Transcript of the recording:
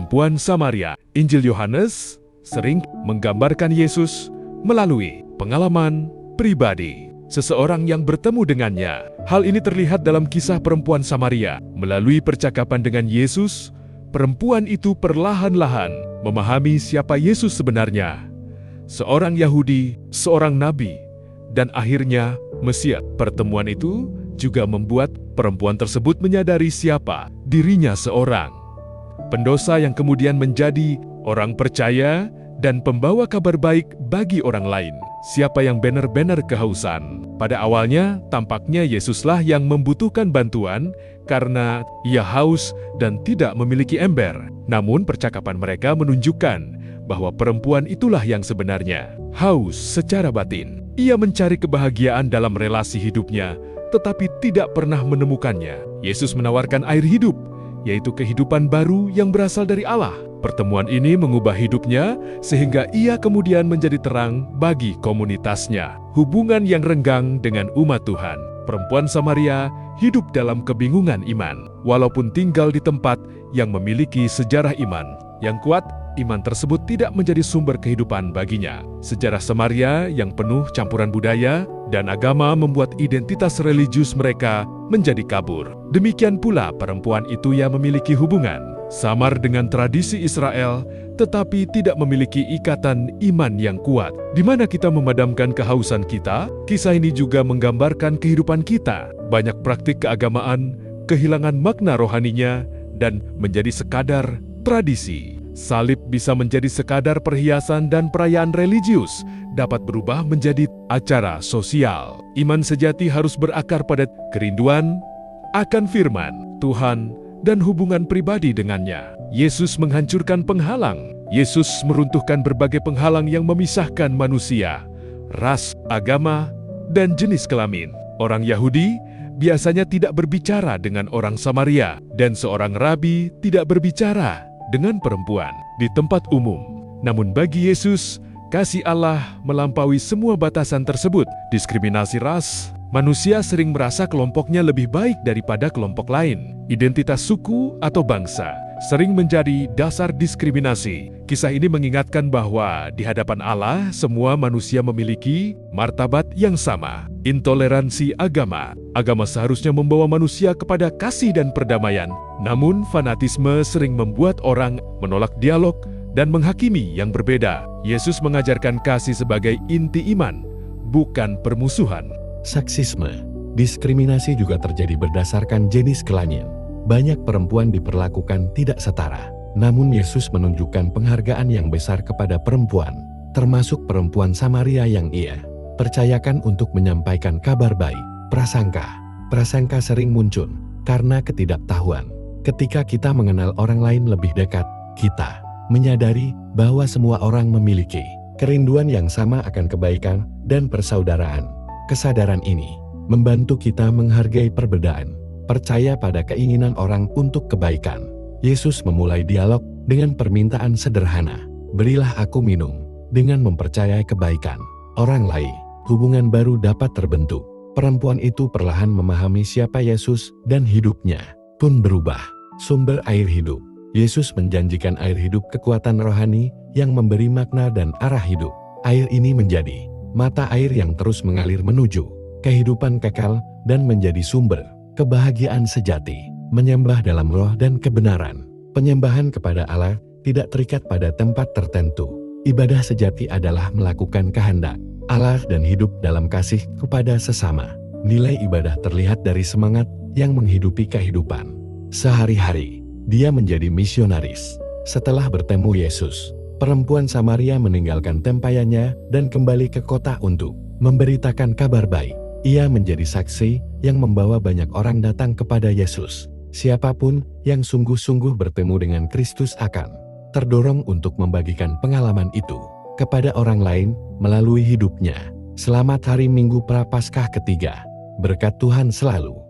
Perempuan Samaria. Injil Yohanes sering menggambarkan Yesus melalui pengalaman pribadi seseorang yang bertemu dengannya. Hal ini terlihat dalam kisah perempuan Samaria. Melalui percakapan dengan Yesus, perempuan itu perlahan-lahan memahami siapa Yesus sebenarnya. Seorang Yahudi, seorang nabi, dan akhirnya Mesias. Pertemuan itu juga membuat perempuan tersebut menyadari siapa dirinya seorang pendosa yang kemudian menjadi orang percaya dan pembawa kabar baik bagi orang lain. Siapa yang benar-benar kehausan? Pada awalnya, tampaknya Yesuslah yang membutuhkan bantuan karena ia haus dan tidak memiliki ember. Namun percakapan mereka menunjukkan bahwa perempuan itulah yang sebenarnya haus secara batin. Ia mencari kebahagiaan dalam relasi hidupnya, tetapi tidak pernah menemukannya. Yesus menawarkan air hidup, yaitu kehidupan baru yang berasal dari Allah. Pertemuan ini mengubah hidupnya sehingga ia kemudian menjadi terang bagi komunitasnya. Hubungan yang renggang dengan umat Tuhan. Perempuan Samaria hidup dalam kebingungan iman. Walaupun tinggal di tempat yang memiliki sejarah iman yang kuat, iman tersebut tidak menjadi sumber kehidupan baginya. Sejarah Samaria yang penuh campuran budaya dan agama membuat identitas religius mereka menjadi kabur. Demikian pula perempuan itu yang memiliki hubungan samar dengan tradisi Israel, tetapi tidak memiliki ikatan iman yang kuat. Di mana kita memadamkan kehausan kita, kisah ini juga menggambarkan kehidupan kita. Banyak praktik keagamaan kehilangan makna rohaninya dan menjadi sekadar tradisi. Salib bisa menjadi sekadar perhiasan dan perayaan religius, dapat berubah menjadi acara sosial. Iman sejati harus berakar pada kerinduan akan firman Tuhan dan hubungan pribadi dengannya. Yesus menghancurkan penghalang. Yesus meruntuhkan berbagai penghalang yang memisahkan manusia, ras, agama, dan jenis kelamin. Orang Yahudi biasanya tidak berbicara dengan orang Samaria, dan seorang rabi tidak berbicara dengan perempuan di tempat umum. Namun bagi Yesus, kasih Allah melampaui semua batasan tersebut. Diskriminasi ras, manusia sering merasa kelompoknya lebih baik daripada kelompok lain. Identitas suku atau bangsa sering menjadi dasar diskriminasi. Kisah ini mengingatkan bahwa di hadapan Allah, semua manusia memiliki martabat yang sama. Intoleransi agama. Agama seharusnya membawa manusia kepada kasih dan perdamaian. Namun, fanatisme sering membuat orang menolak dialog dan menghakimi yang berbeda. Yesus mengajarkan kasih sebagai inti iman, bukan permusuhan. Seksisme. Diskriminasi juga terjadi berdasarkan jenis kelamin. Banyak perempuan diperlakukan tidak setara. Namun Yesus menunjukkan penghargaan yang besar kepada perempuan, termasuk perempuan Samaria yang ia percayakan untuk menyampaikan kabar baik. Prasangka sering muncul karena ketidaktahuan. Ketika kita mengenal orang lain lebih dekat, kita menyadari bahwa semua orang memiliki kerinduan yang sama akan kebaikan dan persaudaraan. Kesadaran ini membantu kita menghargai perbedaan, percaya pada keinginan orang untuk kebaikan. Yesus memulai dialog dengan permintaan sederhana, "Berilah aku minum," dengan mempercayai kebaikan orang lain. Hubungan baru dapat terbentuk. Perempuan itu perlahan memahami siapa Yesus dan hidupnya pun berubah. Sumber air hidup. Yesus menjanjikan air hidup, kekuatan rohani yang memberi makna dan arah hidup. Air ini menjadi mata air yang terus mengalir menuju kehidupan kekal dan menjadi sumber kebahagiaan sejati. Menyembah dalam roh dan kebenaran. Penyembahan kepada Allah tidak terikat pada tempat tertentu. Ibadah sejati adalah melakukan kehendak Allah dan hidup dalam kasih kepada sesama. Nilai ibadah terlihat dari semangat yang menghidupi kehidupan sehari-hari. Dia menjadi misionaris. Setelah bertemu Yesus, perempuan Samaria meninggalkan tempayannya dan kembali ke kota untuk memberitakan kabar baik. Ia menjadi saksi yang membawa banyak orang datang kepada Yesus. Siapapun yang sungguh-sungguh bertemu dengan Kristus akan terdorong untuk membagikan pengalaman itu kepada orang lain melalui hidupnya. Selamat Hari Minggu Prapaskah ketiga. Berkat Tuhan selalu.